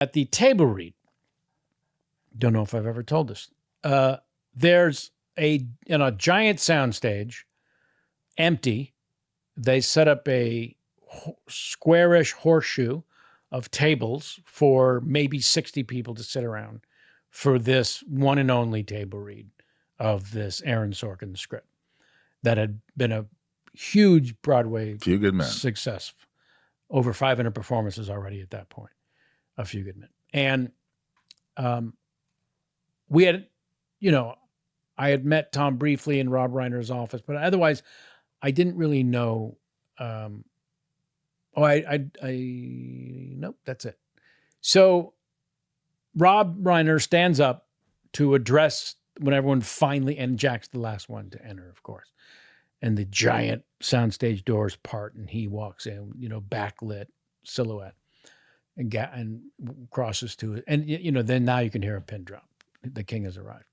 At the table read, don't know if I've ever told this. There's a giant soundstage, empty. They set up a squarish horseshoe of tables for maybe 60 people to sit around for this one and only table read of this Aaron Sorkin script that had been a huge Broadway Few Good Men success. Over 500 performances already at that point. A Few Good Men. And we had, I had met Tom briefly in Rob Reiner's office, but otherwise I didn't really know. Nope, that's it. So Rob Reiner stands up to address when everyone finally, and Jack's the last one to enter, of course. And the giant soundstage doors part, and he walks in, backlit silhouette, and crosses to it. And, then now you can hear a pin drop. The king has arrived.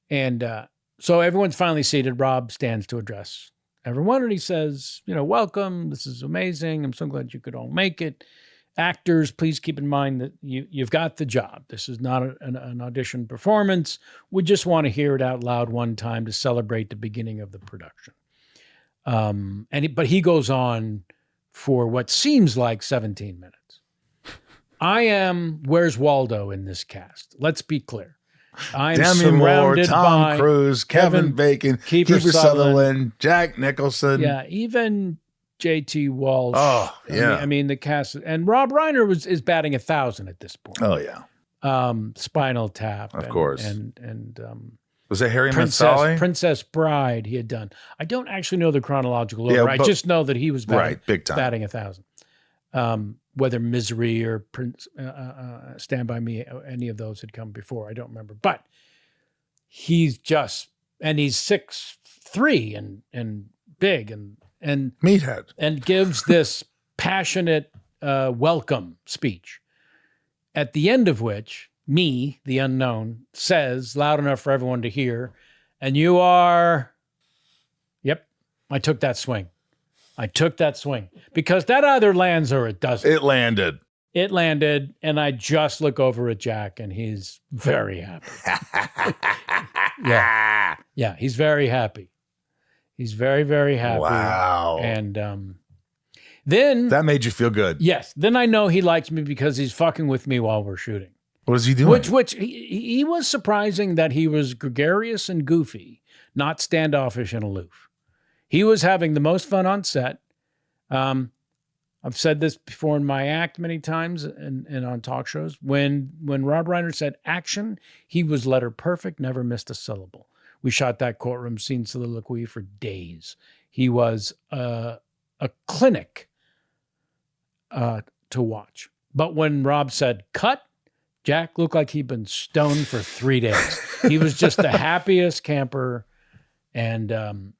And so everyone's finally seated. Rob stands to address everyone, and he says, welcome. This is amazing. I'm so glad you could all make it. Actors, please keep in mind that you've got the job. This is not an audition performance. We just want to hear it out loud one time to celebrate the beginning of the production. But he goes on for what seems like 17 minutes. I am Where's Waldo in this cast. Let's be clear. I'm Demi Moore, surrounded Tom by Cruise, Kevin Bacon, Kiefer Sutherland, Jack Nicholson. Yeah, even J.T. Walsh. Oh, yeah. I mean the cast. And Rob Reiner is batting 1,000 at this point. Oh, yeah. Spinal Tap. Of course. And was it Harry Mansali? Princess Bride he had done. I don't actually know the chronological order. I just know that he was big time. batting 1,000. Whether Misery or Stand By Me, any of those had come before, I don't remember. But he's 6'3" and big and meathead, and gives this passionate welcome speech, at the end of which me, the unknown, says loud enough for everyone to hear, and you are, yep, I took that swing. Because that either lands or it doesn't. It landed. And I just look over at Jack, and he's very happy. Yeah, he's very happy. He's very, very happy. Wow. And then... that made you feel good. Yes. Then I know he likes me because he's fucking with me while we're shooting. What is he doing? Which he was surprising that he was gregarious and goofy, not standoffish and aloof. He was having the most fun on set. I've said this before in my act many times and on talk shows. When Rob Reiner said action, he was letter perfect, never missed a syllable. We shot that courtroom scene soliloquy for days. He was a clinic to watch. But when Rob said cut, Jack looked like he'd been stoned for 3 days. He was just the happiest camper. And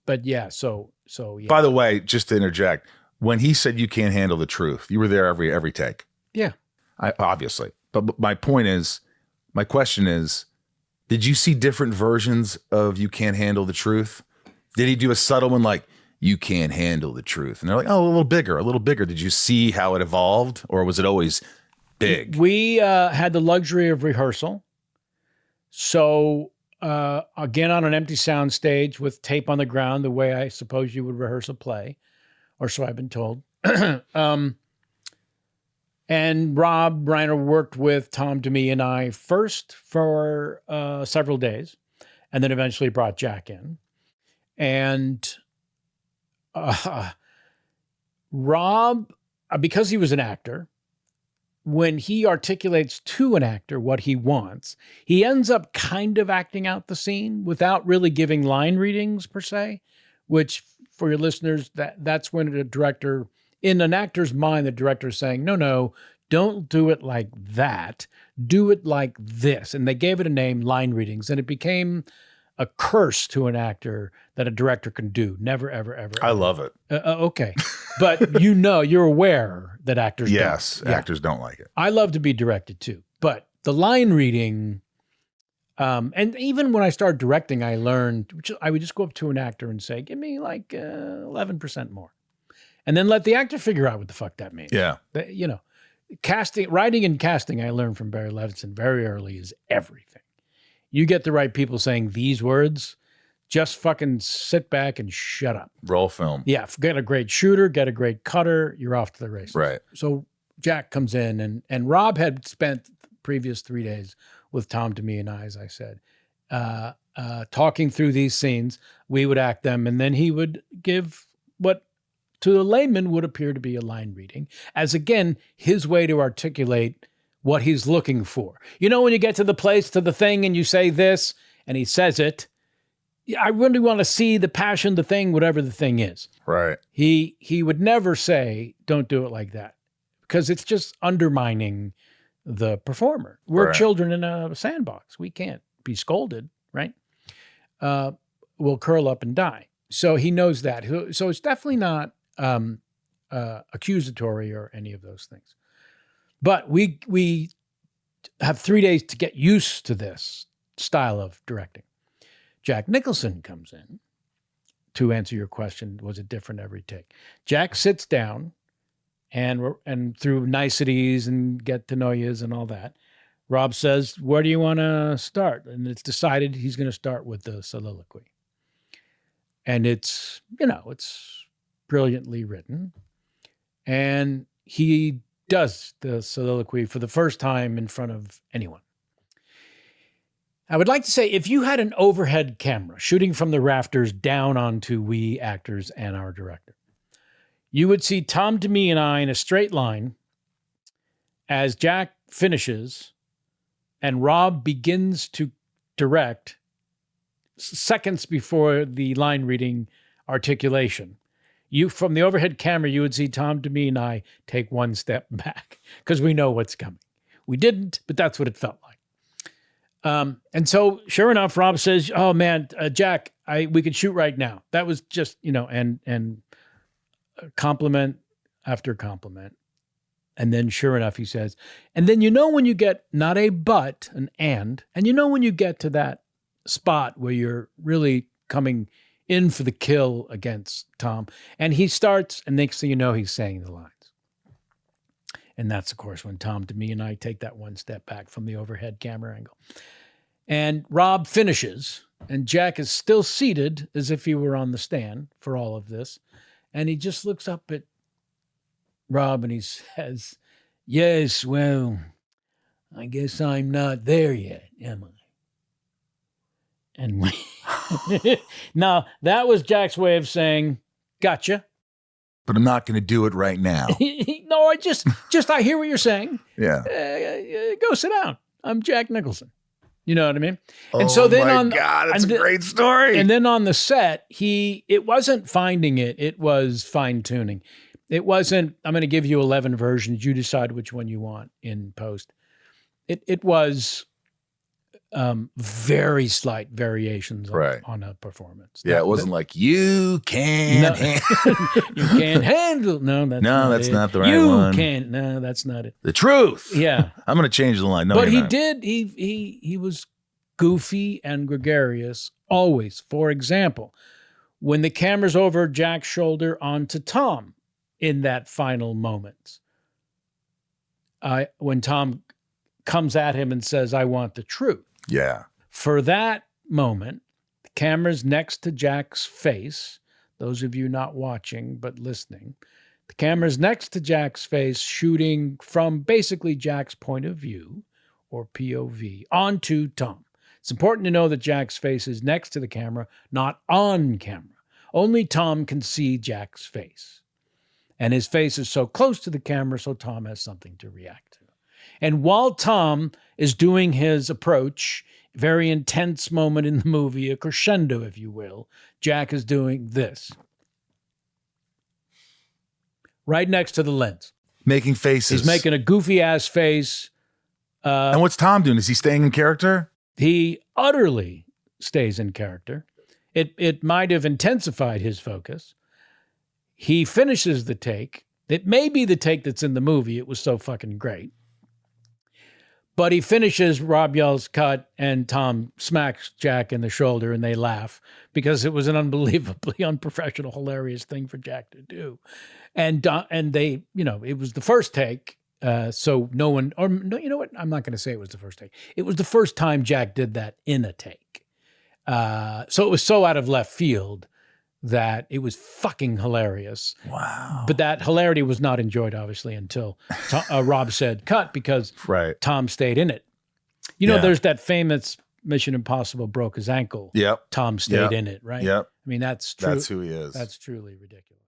but yeah, so yeah. By the way, just to interject, when he said you can't handle the truth, you were there every take. Yeah. Obviously. But my question is, did you see different versions of You Can't Handle the Truth? Did he do a subtle one like, you can't handle the truth? And they're like, oh, a little bigger. Did you see how it evolved, or was it always big? We had the luxury of rehearsal. So again, on an empty sound stage with tape on the ground, the way I suppose you would rehearse a play, or so I've been told. And Rob Reiner worked with Tom, Demi, and I first for several days, and then eventually brought Jack in. And Rob, because he was an actor, when he articulates to an actor what he wants, he ends up kind of acting out the scene without really giving line readings per se, which for your listeners, that's when a director, in an actor's mind, the director's saying, no, don't do it like that. Do it like this. And they gave it a name, line readings, and it became a curse to an actor that a director can do. Never, ever, ever. I love it. Okay. But you're aware that actors yes, don't. Actors don't like it. I love to be directed too. But the line reading, and even when I started directing, I learned, I would just go up to an actor and say, give me like 11% more. And then let the actor figure out what the fuck that means. Yeah. writing and casting, I learned from Barry Levinson very early, is everything. You get the right people saying these words, just fucking sit back and shut up. Roll film. Yeah, get a great shooter, get a great cutter, you're off to the races. Right. So Jack comes in, and Rob had spent the previous 3 days with Tom, to me, and I, as I said, talking through these scenes. We would act them, and then he would give what to a layman would appear to be a line reading, as again, his way to articulate what he's looking for. You know, when you get to the place, to the thing, and you say this, and he says it, I really want to see the passion, the thing, whatever the thing is. Right. He would never say, don't do it like that, because it's just undermining the performer. We're children in a sandbox. We can't be scolded, right? We'll curl up and die. So he knows that. So it's definitely not accusatory or any of those things. But we have 3 days to get used to this style of directing. Jack Nicholson comes in to answer your question, was it different every take? Jack sits down and through niceties and get to know yous and all that, Rob says, where do you want to start? And it's decided he's going to start with the soliloquy. And it's brilliantly written. And he does the soliloquy for the first time in front of anyone. I would like to say, if you had an overhead camera shooting from the rafters down onto we actors and our director, you would see Tom, Demi, and I in a straight line as Jack finishes and Rob begins to direct seconds before the line reading articulation. From the overhead camera, you would see Tom, Demi, and I take one step back because we know what's coming. We didn't, but that's what it felt like. And so sure enough, Rob says, oh man, Jack, we could shoot right now. That was just, and compliment after compliment. And then sure enough, he says, and then, when you get not a but, an and when you get to that spot where you're really coming in for the kill against Tom, and he starts, and next thing you know, he's saying the lines. And that's, of course, when Tom, Demi, and I take that one step back from the overhead camera angle. And Rob finishes, and Jack is still seated as if he were on the stand for all of this. And he just looks up at Rob and he says, yes, well, I guess I'm not there yet, am I? And now, that was Jack's way of saying, gotcha. But I'm not going to do it right now. No, I hear what you're saying. Yeah. Go sit down. I'm Jack Nicholson. You know what I mean? And oh so then my God, it's a great story. And then on the set, it wasn't finding it was fine tuning. It wasn't, I'm going to give you 11 versions. You decide which one you want in post. It was very slight variations on a performance. Yeah, it wasn't like, you can't handle. You can't handle. No, that's not the right one. You can't. No, that's not it. The truth. Yeah. I'm going to change the line. No, but he did. He was goofy and gregarious always. For example, when the camera's over Jack's shoulder onto Tom in that final moment, when Tom comes at him and says, I want the truth. Yeah. For that moment, the camera's next to Jack's face. Those of you not watching but listening, the camera's next to Jack's face, shooting from basically Jack's point of view, or POV, onto Tom. It's important to know that Jack's face is next to the camera, not on camera. Only Tom can see Jack's face. And his face is so close to the camera, so Tom has something to react to. And while Tom is doing his approach, very intense moment in the movie, a crescendo, if you will, Jack is doing this. Right next to the lens. Making faces. He's making a goofy-ass face. And what's Tom doing? Is he staying in character? He utterly stays in character. It might have intensified his focus. He finishes the take. It may be the take that's in the movie. It was so fucking great. But he finishes, Rob yells, cut, and Tom smacks Jack in the shoulder, and they laugh because it was an unbelievably unprofessional, hilarious thing for Jack to do. And they, it was the first take, So no one, or no, you know what? I'm not going to say it was the first take. It was the first time Jack did that in a take. So it was so out of left field that it was fucking hilarious. Wow. But that hilarity was not enjoyed, obviously, until Rob said cut, because Tom stayed in it. You know, there's that famous Mission Impossible broke his ankle. Yep. Tom stayed in it, right? Yep. I mean, that's true. That's who he is. That's truly ridiculous.